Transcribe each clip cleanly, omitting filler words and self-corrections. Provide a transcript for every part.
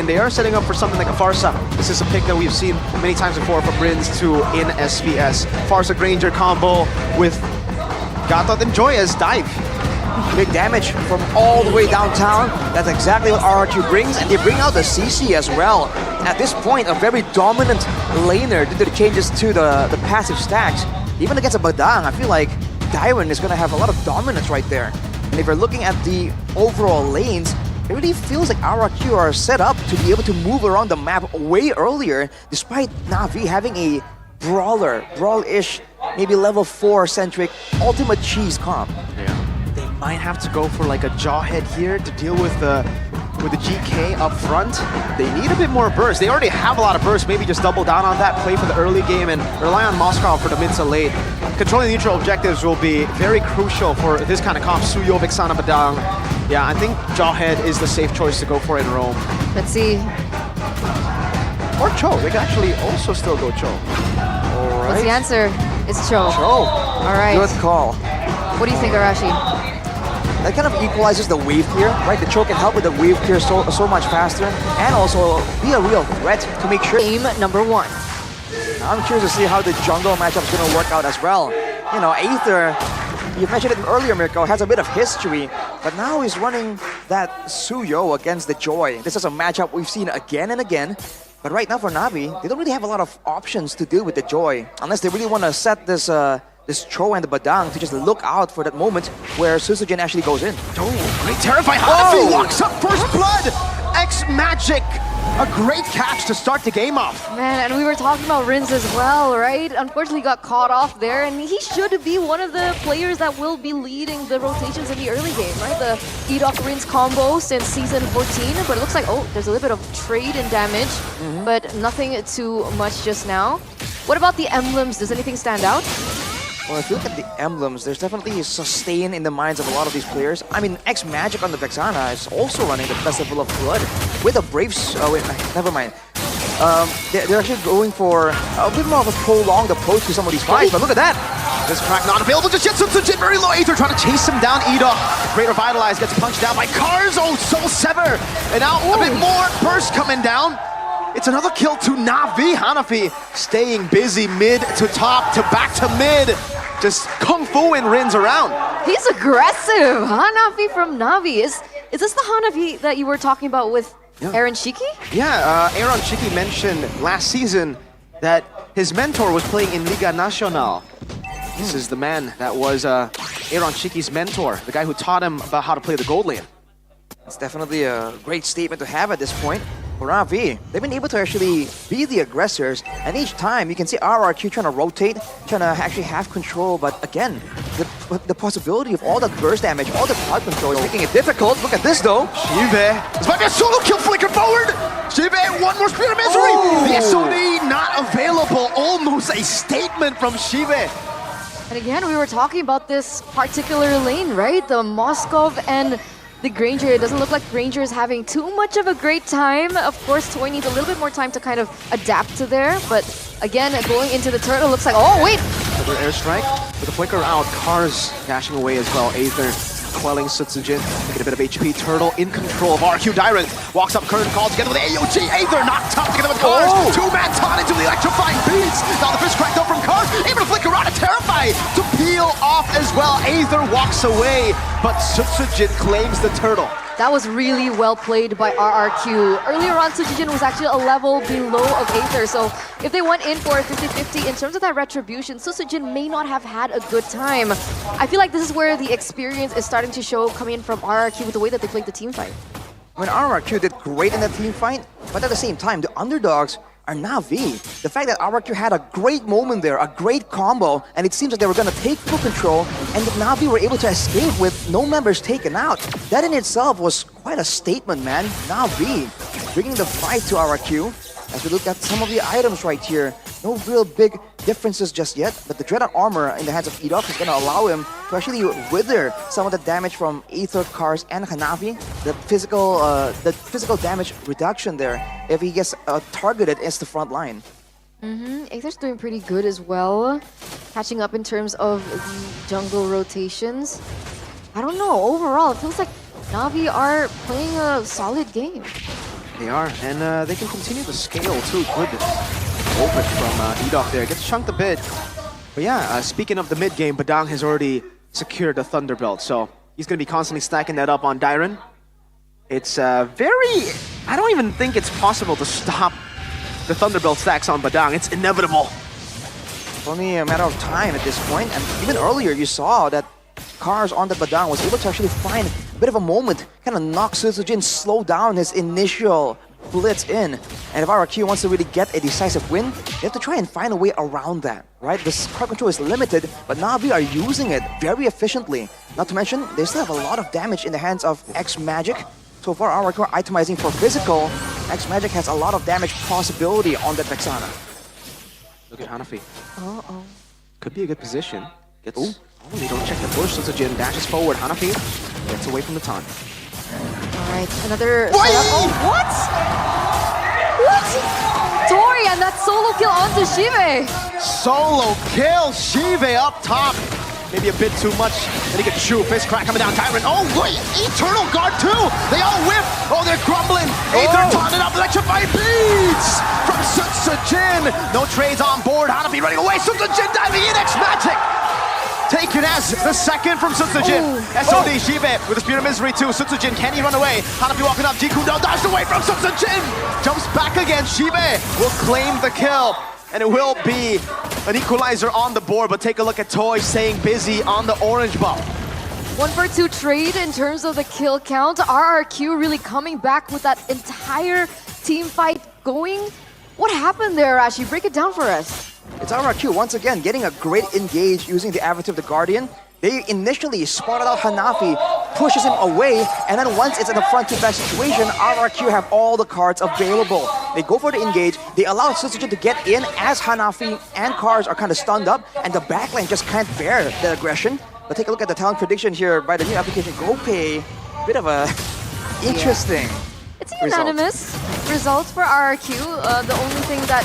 They are setting up for something like a Farsa. This is a pick that we've seen many times before from Rins to in SPS. Farsa Granger combo with Gatot and Joya's dive. Big damage from all the way downtown. That's exactly what RRQ brings, and they bring out the CC as well. At this point, a very dominant laner due to the changes to the passive stacks. Even against a Badang, I feel like Dairon is going to have a lot of dominance right there. And if you're looking at the overall lanes, it really feels like RRQ are set up to be able to move around the map way earlier, despite Navi having a brawl-ish, maybe level 4-centric ultimate cheese comp. Yeah. They might have to go for like a Jawhead here to deal with the GK up front. They need a bit more burst. They already have a lot of burst. Maybe just double down on that, play for the early game, and rely on Moscow for the mid to late. Controlling neutral objectives will be very crucial for this kind of comp. Suyo, Vixana, Badang. Yeah, I think Jawhead is the safe choice to go for in Rome. Let's see. Or Cho. They could actually also still go Cho. All right. What's the answer? It's Cho. Cho. All right. Good call. What do you think, Arashi? That kind of equalizes the wave clear, right? The Cho can help with the wave clear so much faster, and also be a real threat to make sure. Game number 1. I'm curious to see how the jungle matchup is going to work out as well. You know, Aether, you mentioned it earlier, Mirko, has a bit of history, but now he's running that Suyo against the Joy. This is a matchup we've seen again and again, but right now for Navi, they don't really have a lot of options to deal with the Joy, unless they really want to set this Cho and the Badang to just look out for that moment where Susujin actually goes in. Oh, great terrify. Hanafi locks up first blood. X-Magic. A great catch to start the game off. Man, and we were talking about Rins as well, right? Unfortunately got caught off there, and he should be one of the players that will be leading the rotations in the early game, right? The Edok Rins combo since season 14, but it looks like, oh, there's a little bit of trade in damage, but nothing too much just now. What about the emblems? Does anything stand out? Well, if you look at the emblems, there's definitely a sustain in the minds of a lot of these players. I mean, X-Magic on the Vexana is also running the Festival of Blood with a Braves. Oh, wait, never mind. They're actually going for a bit more of a prolonged approach to some of these fights, but look at that! This crack not available just yet. Sunsujin very low. Aether trying to chase him down. Edok. Great Revitalize gets punched down by Cars. Oh, Soul Sever. And now a bit more burst coming down. It's another kill to Navi. Hanafi staying busy mid to top to back to mid. Just kung fu and Rins around. He's aggressive. Hanafi from Navi. Is this the Hanafi that you were talking about with Aaron Shiki? Yeah, Aaron Shiki mentioned last season that his mentor was playing in Liga Nacional. This is the man that was Aaron Shiki's mentor, the guy who taught him about how to play the gold lane. It's definitely a great statement to have at this point. For Navi, they've been able to actually be the aggressors, and each time you can see RRQ trying to rotate, trying to actually have control, but again, the possibility of all the burst damage, all the crowd control is making it difficult. Look at this though. Shive. This might be a solo kill, flicker forward! Shive, one more Spirit of Misery! The SOD not available, almost a statement from Shive. And again, we were talking about this particular lane, right? The Moskov and the Granger. It doesn't look like Granger is having too much of a great time. Of course, Toy needs a little bit more time to kind of adapt to there. But again, going into the turtle looks like, oh wait! Another airstrike with a flicker out. Cars dashing away as well. Aether quelling Sutsujin, taking a bit of HP. Turtle in control of RQ Dyrant. Walks up curtain call together with AOG. Aether knocked up together with Cars. Two-man taunt into the electrifying beats. Now the fist cracked up from Cars. Able to flicker out a Terrify to peel off as well. Aether walks away, but Sutsujin claims the turtle. That was really well played by RRQ. Earlier on, Sutsujin was actually a level below of Aether, so if they went in for a 50-50 in terms of that retribution, Sutsujin may not have had a good time. I feel like this is where the experience is starting to show coming in from RRQ with the way that they played the team fight. When RRQ did great in that team fight, but at the same time, the underdogs are Navi. The fact that RRQ had a great moment there, a great combo, and it seems like they were going to take full control, and the Navi were able to escape with no members taken out. That in itself was quite a statement, man. Navi bringing the fight to RRQ. As we look at some of the items right here, no real big differences just yet, but the Dreaded Armor in the hands of Edok is going to allow him to actually wither some of the damage from Aether, Cars, and Hanafi. The physical damage reduction there if he gets targeted as the front line. Aether's doing pretty good as well, catching up in terms of the jungle rotations. I don't know, overall, it feels like Navi are playing a solid game. They are, and they can continue to scale too. Goodness. Open from Edok there. Gets chunked a bit. But yeah, speaking of the mid game, Badang has already secured the Thunderbelt, so he's going to be constantly stacking that up on Dairon. It's very... I don't even think it's possible to stop the Thunderbelt stacks on Badang. It's inevitable. It's only a matter of time at this point, and even earlier you saw that Cars on the Badang was able to actually find a bit of a moment, kind of knock Sutsujin, slow down his initial blitz in. And if RRQ wants to really get a decisive win, they have to try and find a way around that, right? This crowd control is limited, but Navi are using it very efficiently. Not to mention, they still have a lot of damage in the hands of X-Magic. So far, RRQ are itemizing for physical. X-Magic has a lot of damage possibility on that Vexana. Look at Hanafi. Uh-oh. Could be a good position. Gets... Oh, they don't check the push. Sutsujin dashes forward. Hanafi gets away from the taunt. Alright, another setup. Oh, what? What? Tori and that solo kill onto Shive. Solo kill. Shive up top. Maybe a bit too much. Then he gets Chu. Fist crack coming down. Tyrant. Oh, wait. Eternal Guard too. They all whip. Oh, they're grumbling. Aether taunted up. Electrified beats from Sutsujin. No trades on board. Hanafi running away. Sutsujin diving in. X-Magic. Taken as the second from Sutsujin. SOD Shive with the Spear of Misery too. Sutsujin, can he run away? Hanafi walking up. Jiku no dodged away from Sutsujin. Jumps back again. Shive will claim the kill. And it will be an equalizer on the board. But take a look at Toy staying busy on the orange buff. 1-for-2 trade in terms of the kill count. RRQ really coming back with that entire team fight going. What happened there, Rashi? Break it down for us. It's RRQ once again getting a great engage using the Avatar of the Guardian. They initially spotted out Hanafi, pushes him away, and then once it's in a front-to-back situation, RRQ have all the cards available. They go for the engage, they allow Sutsujin to get in as Hanafi and Cars are kind of stunned up, and the backline just can't bear the aggression. But take a look at the talent prediction here by the new application GoPay. Bit of a interesting It's a unanimous result for RRQ. The only thing that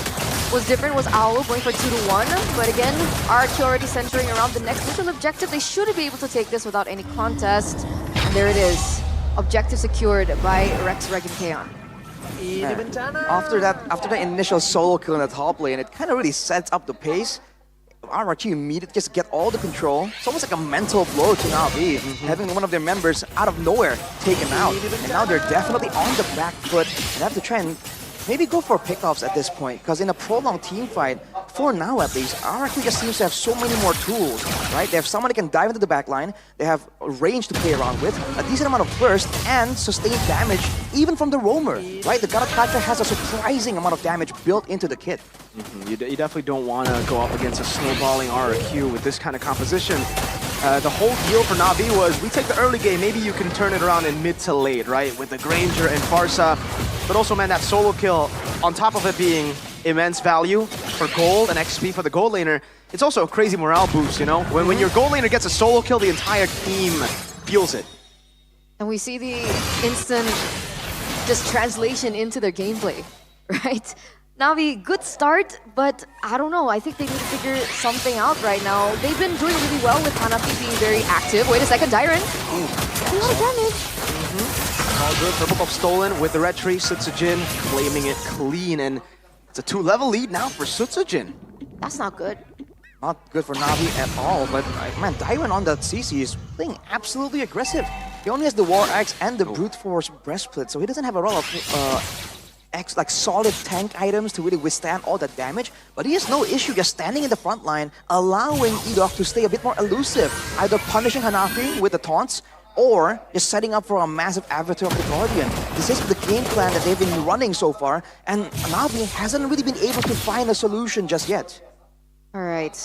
was different was Owl going for 2-1, but again, RRQ already centering around the next mission objective. They should be able to take this without any contest. And there it is. Objective secured by Rex, Reg, and Kaon. After that initial solo kill in the top lane, it kind of really sets up the pace. RRQ immediately just get all the control. It's almost like a mental blow to Navi, having one of their members out of nowhere taken out. And now they're definitely on the back foot and have to try and maybe go for pickoffs at this point, because in a prolonged team fight, for now at least, RRQ just seems to have so many more tools, right? They have someone that can dive into the backline, they have range to play around with, a decent amount of burst, and sustained damage even from the roamer, right? The God of Factor has a surprising amount of damage built into the kit. You definitely don't want to go up against a snowballing RRQ with this kind of composition. The whole deal for Navi was, we take the early game, maybe you can turn it around in mid to late, right? With the Granger and Farsa. But also, man, that solo kill, on top of it being immense value for gold and XP for the gold laner, it's also a crazy morale boost, you know? When your gold laner gets a solo kill, the entire team feels it. And we see the instant just translation into their gameplay, right? Navi, good start, but I don't know. I think they need to figure something out right now. They've been doing really well with Hanafi being very active. Wait a second, Dairon. A lot of damage. All good. Purple buff stolen with the red tree. Sutsujin claiming it clean, and it's a 2-level lead now for Sutsujin. That's not good. Not good for Navi at all, but man, Dairon on that CC is playing absolutely aggressive. He only has the War Axe and the Brute Force Breastplate, so he doesn't have a lot of like solid tank items to really withstand all that damage, but he has no issue just standing in the front line, allowing Edok to stay a bit more elusive, either punishing Hanafi with the taunts, or just setting up for a massive Avatar of the Guardian. This is the game plan that they've been running so far, and Navi hasn't really been able to find a solution just yet. All right.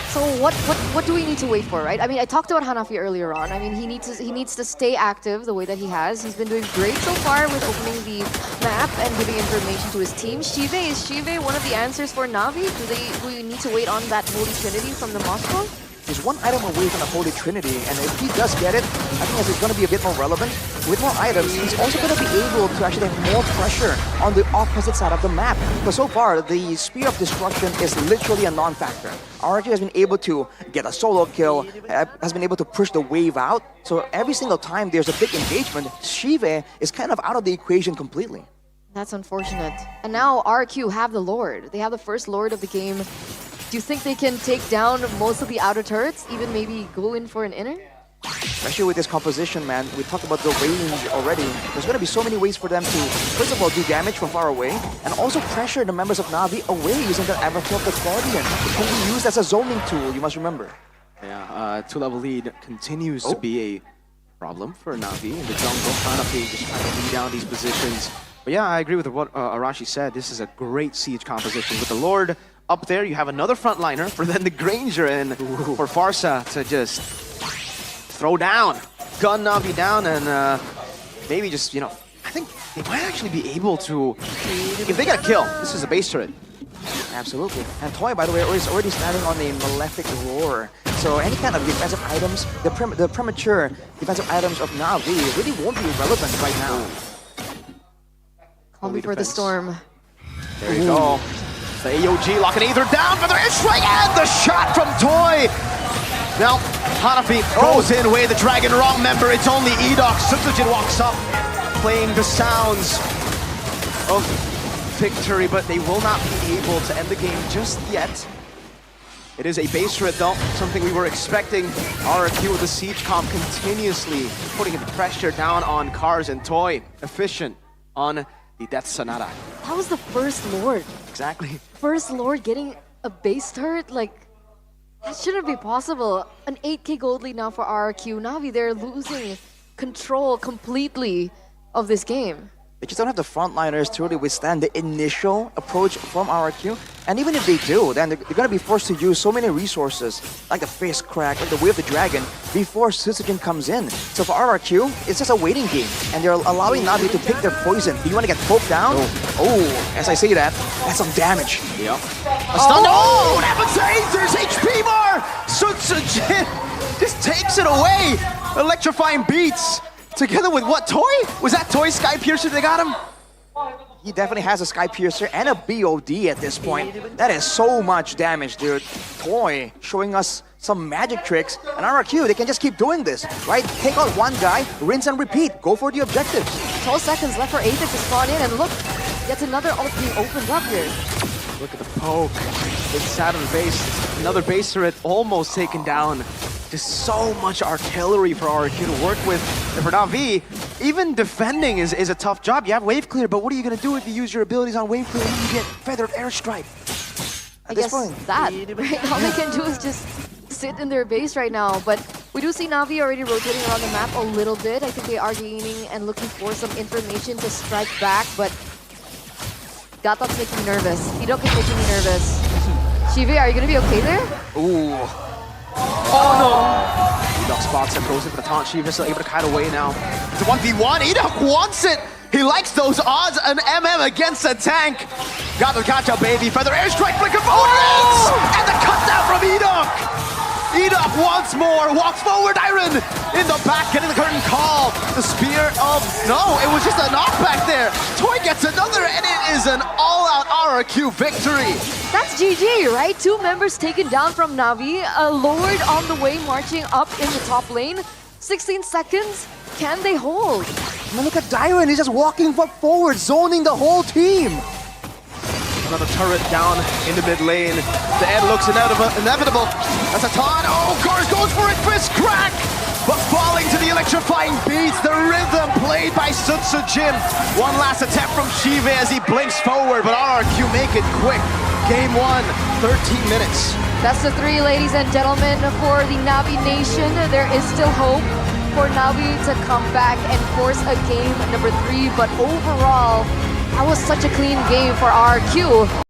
So what do we need to wait for, right? I mean, I talked about Hanafi earlier on. I mean, he needs to stay active the way that he has. He's been doing great so far with opening the map and giving information to his team. Is Shive one of the answers for Navi? Do we need to wait on that Holy Trinity from the Moscow? He's one item away from the Holy Trinity, and if he does get it, I think it's going to be a bit more relevant. With more items, he's also going to be able to actually have more pressure on the opposite side of the map. But so far, the Spear of Destruction is literally a non-factor. RRQ has been able to get a solo kill, has been able to push the wave out. So every single time there's a big engagement, Shive is kind of out of the equation completely. That's unfortunate. And now RRQ have the Lord. They have the first Lord of the game. Do you think they can take down most of the outer turrets? Even maybe go in for an inner? Especially with this composition, man. We talked about the range already. There's going to be so many ways for them to, first of all, do damage from far away, and also pressure the members of Navi away using the Avatar of the Guardian. It can be used as a zoning tool, you must remember. Yeah, 2-level lead continues to be a problem for Navi in the jungle. Hanafi just trying to lead down these positions. But yeah, I agree with what Arashi said. This is a great siege composition. With the Lord up there, you have another frontliner for then the Granger and for Farsa to just throw down, gun Navi down, and maybe just, you know, I think they might actually be able to, if they get a kill, this is a base turret. Absolutely. And Toy, by the way, is already standing on a Malefic Roar. So any kind of defensive items, the premature defensive items of Navi really won't be relevant right now. Call me for the storm. There you go. The AOG locking Aether down for the airstrike and the shot from Toy. Now, Hanafi goes in way the Dragon Wrong member. It's only Edok. Sutsujin walks up, playing the sounds of victory, but they will not be able to end the game just yet. It is a base turret though, something we were expecting. RRQ with the siege comp continuously putting pressure down on Cars and Toy. Efficient on the Death Sonata. That was the first Lord. Exactly. First Lord getting a base turret? Like, that shouldn't be possible. An 8k gold lead now for RRQ. Navi, they're losing control completely of this game. They just don't have the frontliners to really withstand the initial approach from RRQ. And even if they do, then they're going to be forced to use so many resources, like the Face Crack, like the Way of the Dragon, before Sutsujin comes in. So for RRQ, it's just a waiting game. And they're allowing Navi to pick their poison. Do you want to get poked down? Oh, as I say that, that's some damage. Yep. A stun. Oh, what happens to Aether's HP bar? Sutsujin just takes it away. Electrifying beats. Together with what, Toy? Was that Toy Sky Piercer they got him? He definitely has a Sky Piercer and a BOD at this point. That is so much damage, dude. Toy showing us some magic tricks. And RRQ, they can just keep doing this, right? Take out one guy, rinse and repeat. Go for the objectives. 12 seconds left for Aether to spawn in, and look, yet another ult being opened up here. Look at the poke. Inside of the base. Another base turret almost taken down. Just so much artillery for RRQ to work with. And for Navi, even defending is a tough job. You have wave clear, but what are you going to do if you use your abilities on wave clear and you get feathered airstrike? I guess that, right? All they can do is just sit in their base right now. But we do see Navi already rotating around the map a little bit. I think they are gaining and looking for some information to strike back, but Gatop's making me nervous. Edok is making me nervous. Shive, are you going to be okay there? Ooh. Oh no! Edok spots him, goes in for the taunt. Shiva still able to kite away now. It's a 1v1. Edok wants it! He likes those odds, an MM against a tank. Got the catch up, baby. Feather airstrike, flicker forwards! And the cut down from Edok! Edok once more walks forward. Iron in the back, getting the curtain call. The spear of... No, it was just a knockback there. Toy gets another, and it is an all-out RRQ victory. That's GG, right? 2 members taken down from Navi. A Lord on the way, marching up in the top lane. 16 seconds. Can they hold? Man, look at Dyron. He's just walking forward, zoning the whole team. Another turret down in the mid lane. The end looks inevitable. That's a taunt. Oh, Cars goes for it. Fist crack. But falling to the electrifying beats. The rhythm played by Sutsujin. One last attempt from Shive as he blinks forward. But RRQ make it quick. Game 1, 13 minutes. Best of 3, ladies and gentlemen, for the Navi Nation. There is still hope for Navi to come back and force a game number 3. But overall, that was such a clean game for RRQ.